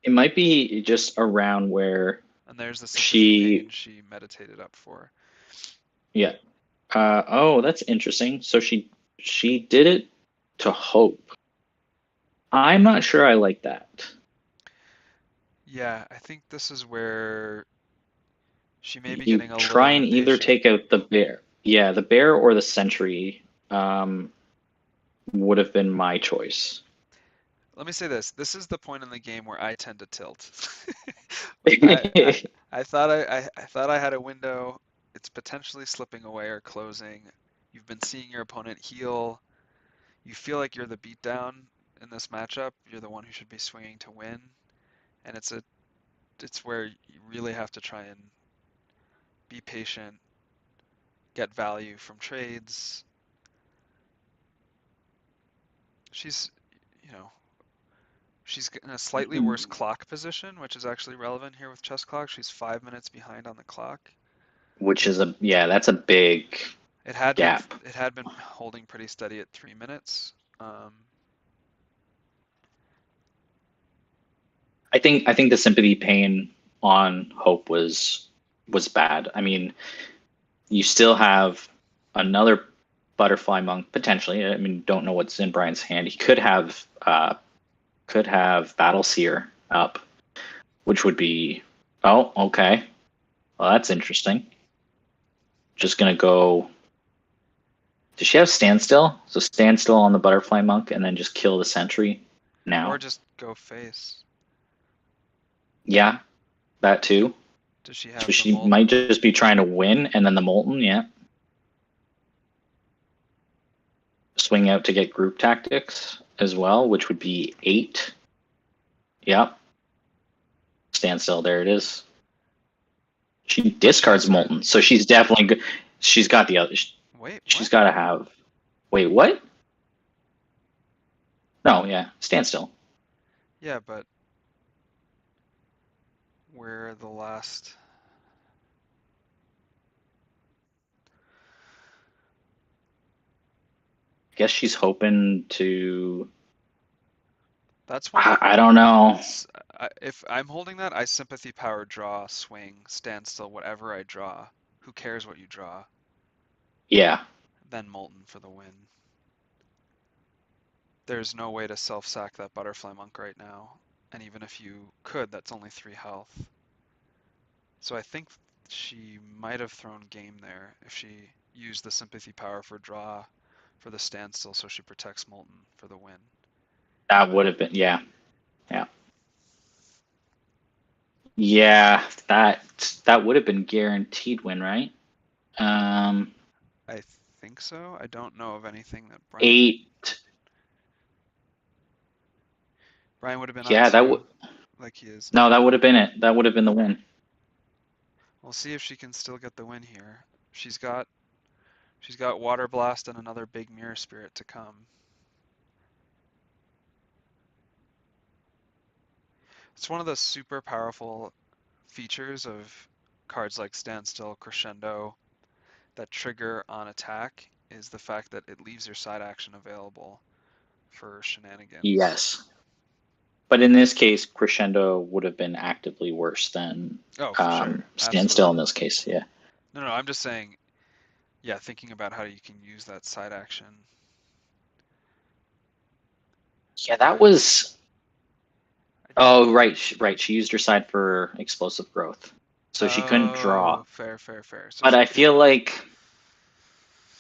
it might be just around where and there's the Sympathy Pain she, she meditated up for. yeah. Oh, that's interesting. So she did it to Hope. I'm not sure I like that. Yeah, I think this is where she may be You getting a try little and either impatient. take out the bear. Yeah, the bear or the sentry would have been my choice. Let me say this. This is the point in the game where I tend to tilt. I, I I thought I thought I had a window. It's potentially slipping away or closing. You've been seeing your opponent heal. You feel like you're the beatdown in this matchup. You're the one who should be swinging to win, and it's where you really have to try and be patient, get value from trades. She's, you know, she's in a slightly worse clock position, which is actually relevant here with chess clock. She's 5 minutes behind on the clock. Which is that's a big It had been gap. it had been holding pretty steady at 3 minutes. I think the sympathy pain on Hope was bad. I mean, you still have another butterfly monk potentially. I mean, don't know what's in Brian's hand. He could have Battle Seer up, which would be oh, okay. Well, that's interesting. Just gonna go. Does she have standstill? So standstill on the butterfly monk, and then just kill the sentry Or now. just go face. Yeah, that too. Does she So have the she might Molten? just be trying to win, and then the molten, yeah, swing out to get group tactics as well, which would be 8. Yep, standstill. There it is. She She has discards her. molten, so she's definitely good. She's got the other. Wait, She's what? got to have. Wait, what? No, yeah, standstill. Yeah, but where the last. Guess she's hoping to. That's one I don't know. that's. If I'm holding that, I sympathy power draw, swing, standstill, whatever I draw. Who cares what you draw? Yeah, Then Molten for the win. there's no way to self-sack that butterfly monk right now. And even if you could, that's only 3 health. So I think she might have thrown game there if she used the sympathy power for draw for the standstill so she protects Molten for the win. That would have been, yeah, yeah, yeah. That would have been guaranteed win, right? Um, I think so. I don't know of anything that Brian 8. Brian would have been on Yeah, that would. 2 like he is No, now. that would have been it. That would have been the win. We'll see if she can still get the win here. She's got Water Blast and another big Mirror Spirit to come. It's one of the super powerful features of cards like Standstill, Crescendo that trigger on attack is the fact that it leaves your side action available for shenanigans. Yes, but in this case, crescendo would have been actively worse than Oh, for sure. standstill. In Absolutely. this case, yeah. No, I'm just saying, yeah, thinking about how you can use that side action. Yeah, that was. I, Oh, right, right. She used her side for explosive growth, so she couldn't draw. oh, fair. So But she I could, feel like,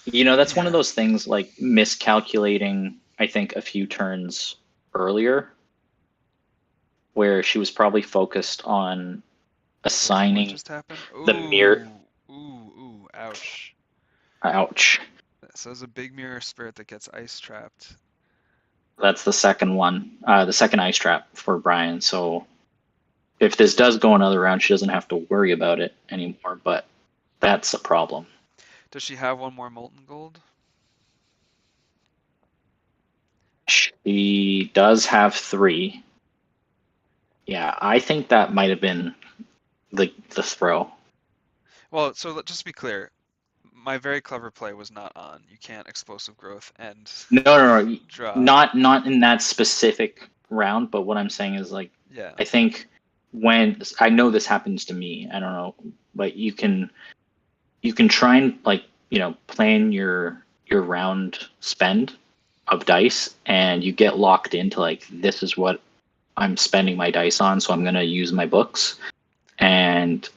that's one of yeah. those things like miscalculating, I think, a few turns earlier, where she was probably focused on What assigning just happened? the mirror. Ouch. Ouch. So there's a big mirror spirit that gets ice trapped. That's the second one, the second ice trap for Brian. So if this does go another round, she doesn't have to worry about it anymore. But that's a problem. Does she have one more molten gold? She does have 3. Yeah, I think that might have been the throw. Well, so just to be clear, my very clever play was not on. You can't explosive growth and No. draw. Not in that specific round. But what I'm saying is like, Yeah. I think when I know this happens to me, I don't know, but you can try and like plan your round spend of dice, and you get locked into like, this is what I'm spending my dice on, so I'm going to use my books. And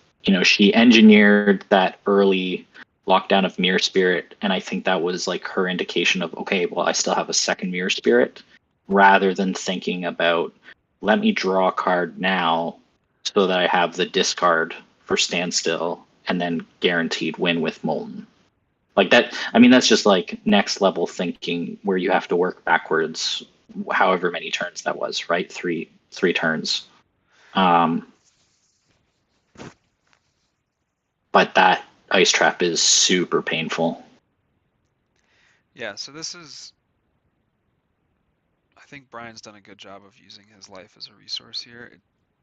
she engineered that early lockdown of Mirror Spirit, and I think that was like her indication of, okay, well, I still have a second Mirror Spirit, rather than thinking about, let me draw a card now so that I have the discard for Standstill and then guaranteed win with Molten. Like that, I mean, that's just like next level thinking, where you have to work backwards, however many turns that was, right? Three turns. Um, but that ice trap is super painful. Yeah, so this is I think Brian's done a good job of using his life as a resource here. It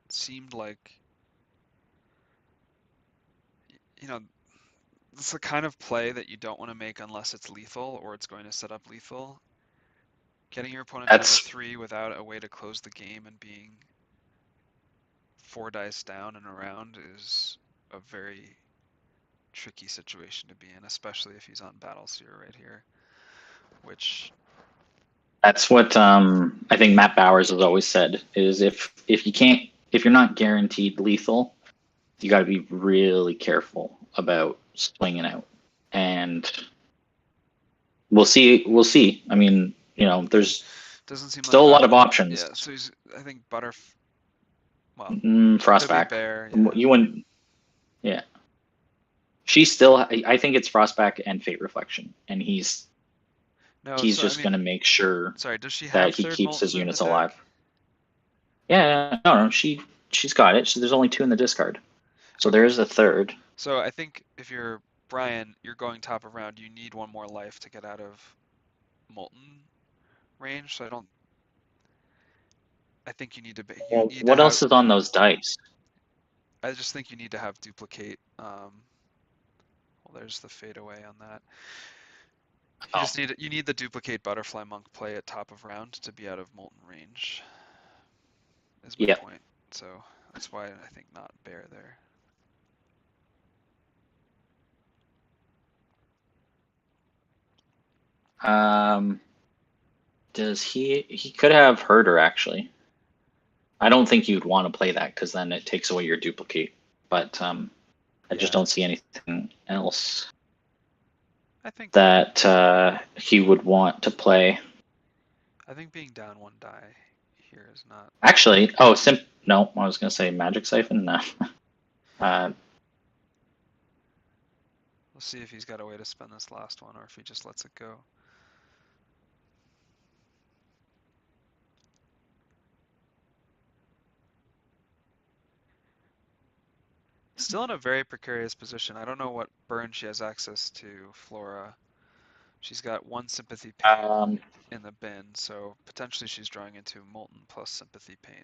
seemed like you know, it's the kind of play that you don't want to make unless it's lethal or it's going to set up lethal. Getting your opponent down to That's 3 without a way to close the game and being 4 dice down and around is a very tricky situation to be in, especially if he's on Battle Seer right here, which, that's what I think Matt Bowers has always said, is if you're not guaranteed lethal, you got to be really careful about swinging out. And we'll see. I mean, there's doesn't seem like still a lot of options. yeah, so he's, I think well, could be Frostback. Bear, yeah. You wouldn't. Yeah, she's still. I think it's Frostback and Fate Reflection, and No, he's so I just mean, gonna make sure sorry, does she that have he third keeps his Molten in the units deck? alive. Yeah, no, she's got it. There's only 2 in the discard, so there Okay, is a third. so I think if you're Brian, you're going top of round, you need one more life to get out of Molten range, so I think you Well, need to what have, else is on those dice? I just think you need to have duplicate, well, there's the fade away on that. Oh, You need the duplicate butterfly monk play at top of round to be out of Molten range, is my yeah. point. So that's why I think not Bear there. Um, Does he could have herder actually. I don't think you'd want to play that because then it takes away your duplicate. But I just Yeah, don't see anything else I think that he would want to play. I think being down one die here is not. Actually, no, I was gonna say magic siphon. No. uh, We'll see if he's got a way to spend this last one or if he just lets it go. Still in a very precarious position. I don't know what burn she has access to, Flora. She's got one sympathy pain um, in the bin, so potentially she's drawing into Molten plus sympathy pain.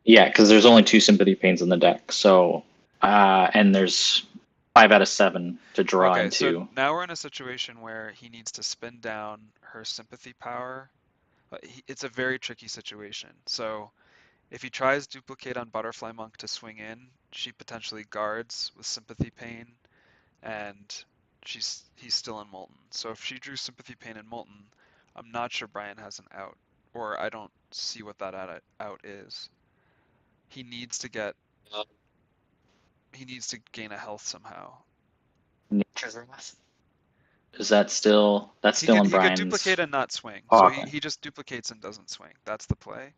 yeah, because there's only two sympathy pains in the deck, so and there's 5 out of 7 to draw Okay, so into. now we're in a situation where he needs to spin down her sympathy power. It's a very tricky situation. So if he tries duplicate on Butterfly Monk to swing in, she potentially guards with sympathy pain, and he's still in Molten. So if she drew sympathy pain in Molten, I'm not sure Brian has an out, or I don't see what that out is. He needs to get he needs to gain a health somehow. Nature's Wrath. Is that still that's He still could in he could duplicate Brian's and not swing. So pocket? he just duplicates and doesn't swing. That's the play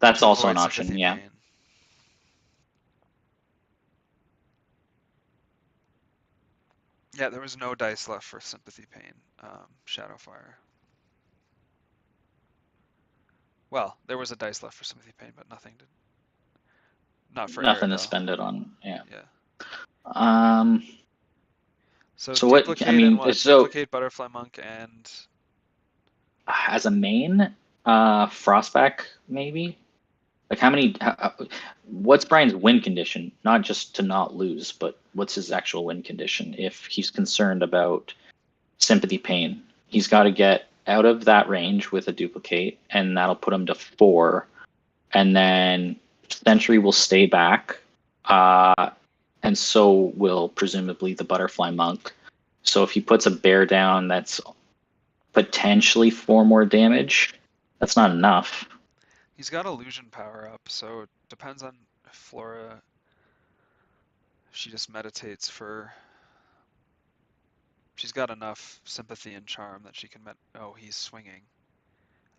That's to also avoid an option. sympathy Yeah. pain. Yeah, there was no dice left for sympathy pain. Shadowfire. Well, there was a dice left for sympathy pain, but not for Nothing to Aradel. spend it on. Yeah. Yeah. Um. So So what? I duplicate and mean, what? so Duplicate Butterfly Monk and as a main, Frostback maybe. Like how many? What's Brian's win condition? Not just to not lose, but what's his actual win condition? If he's concerned about sympathy pain, he's got to get out of that range with a duplicate, and that'll put him to 4. And then Sentry will stay back, and so will presumably the Butterfly Monk. So if he puts a bear down, that's potentially 4 more damage. That's not enough. he's got illusion power up, so it depends on if Flora. She just meditates for. She's got enough sympathy and charm that she can. Oh, he's swinging.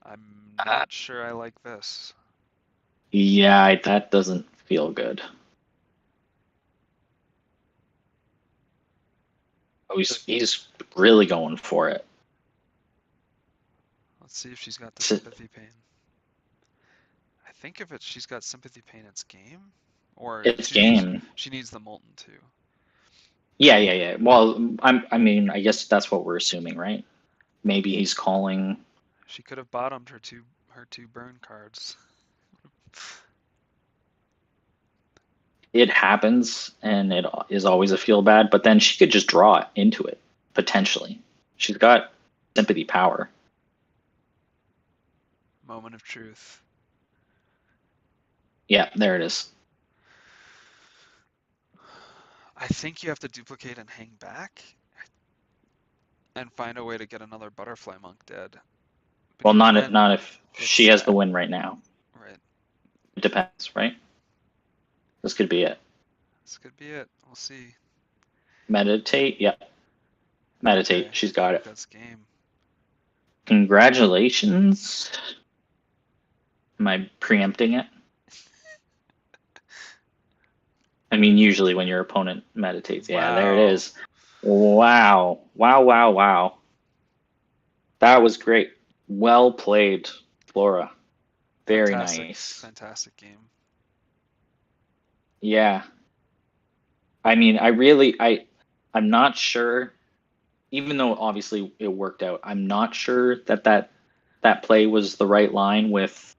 I'm Uh, not sure I like this. yeah, that doesn't feel good. Oh, he's really going for it. Let's see if she's got the It's, sympathy pain. I think if she's got sympathy pain, it's game, or it's game. she needs the molten too. Yeah, yeah, yeah. Well, I mean, I guess that's what we're assuming, right? Maybe he's calling. She could have bottomed her two burn cards. It happens, and it is always a feel bad. But then she could just draw into it potentially. She's got sympathy power. Moment of truth. Yeah, there it is. I think you have to duplicate and hang back and find a way to get another butterfly monk dead. But Well, even not then, if she it's has the win right now. right. It depends, right? This could be it. This could be it. We'll see. Meditate. Yeah, meditate. Okay, She's I got think it. that's game. Congratulations. Am I preempting it? I mean, usually when your opponent meditates. Yeah, there it Wow. is. Wow. Wow, wow, wow. That was great. Well played, Flora. Very Fantastic, nice. fantastic game. Yeah. I mean, I'm not sure, even though obviously it worked out, I'm not sure that play was the right line with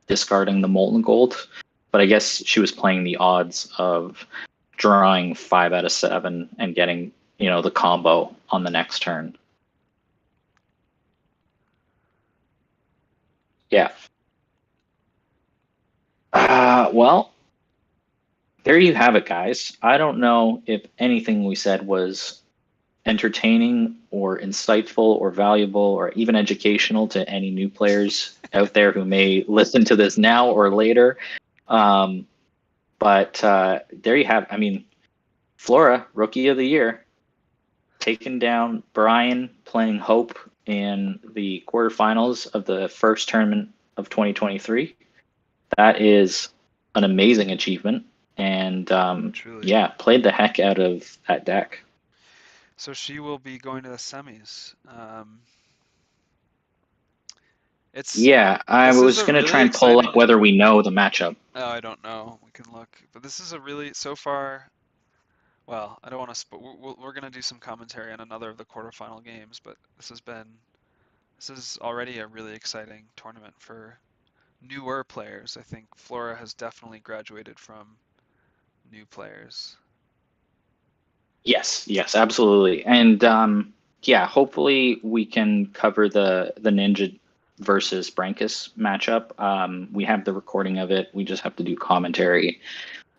discarding the molten gold. But I guess she was playing the odds of drawing 5 out of 7 and getting, the combo on the next turn. Yeah. Well, there you have it, guys. I don't know if anything we said was entertaining or insightful or valuable or even educational to any new players out there who may listen to this now or later. Um, but there you have. I mean, Flora, Rookie of the Year, taking down Brian, playing Hope in the quarterfinals of the first tournament of 2023. That is an amazing achievement. And Truly. yeah, played the heck out of that deck. So she will be going to the semis. It's Yeah, I this is was a going to try really and pull up exciting. whether we know the matchup. Oh, I don't know. We can look, but this is a really so far. Well, I don't want to. We're gonna do some commentary on another of the quarterfinal games, but this is already a really exciting tournament for newer players. I think Flora has definitely graduated from new players. Yes, yes, absolutely. And yeah, hopefully we can cover the Ninja versus Brankus matchup. We have the recording of it. We just have to do commentary.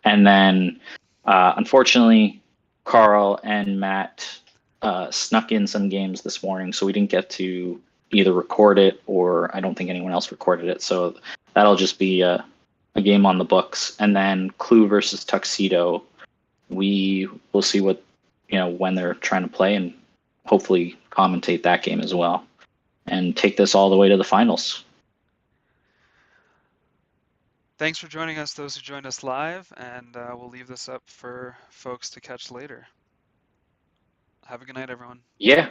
And then unfortunately, Carl and Matt snuck in some games this morning, so we didn't get to either record it or I don't think anyone else recorded it. So that'll just be a game on the books. And then Clue versus Tuxedo, we will see what when they're trying to play and hopefully commentate that game as well and take this all the way to the finals. Thanks for joining us, those who joined us live, and we'll leave this up for folks to catch later. Have a good night, everyone. Yeah,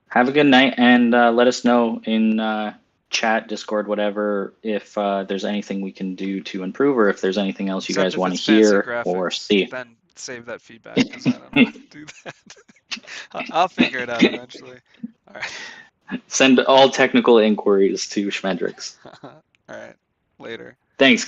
have a good night and let us know in chat, Discord, whatever, if there's anything we can do to improve or if there's anything else you Except guys if want to it's fancy hear or graphics, see. then save that feedback because I don't know how to do that. I'll figure it out eventually. All right. Send all technical inquiries to Schmendrix. All right. Later. Thanks.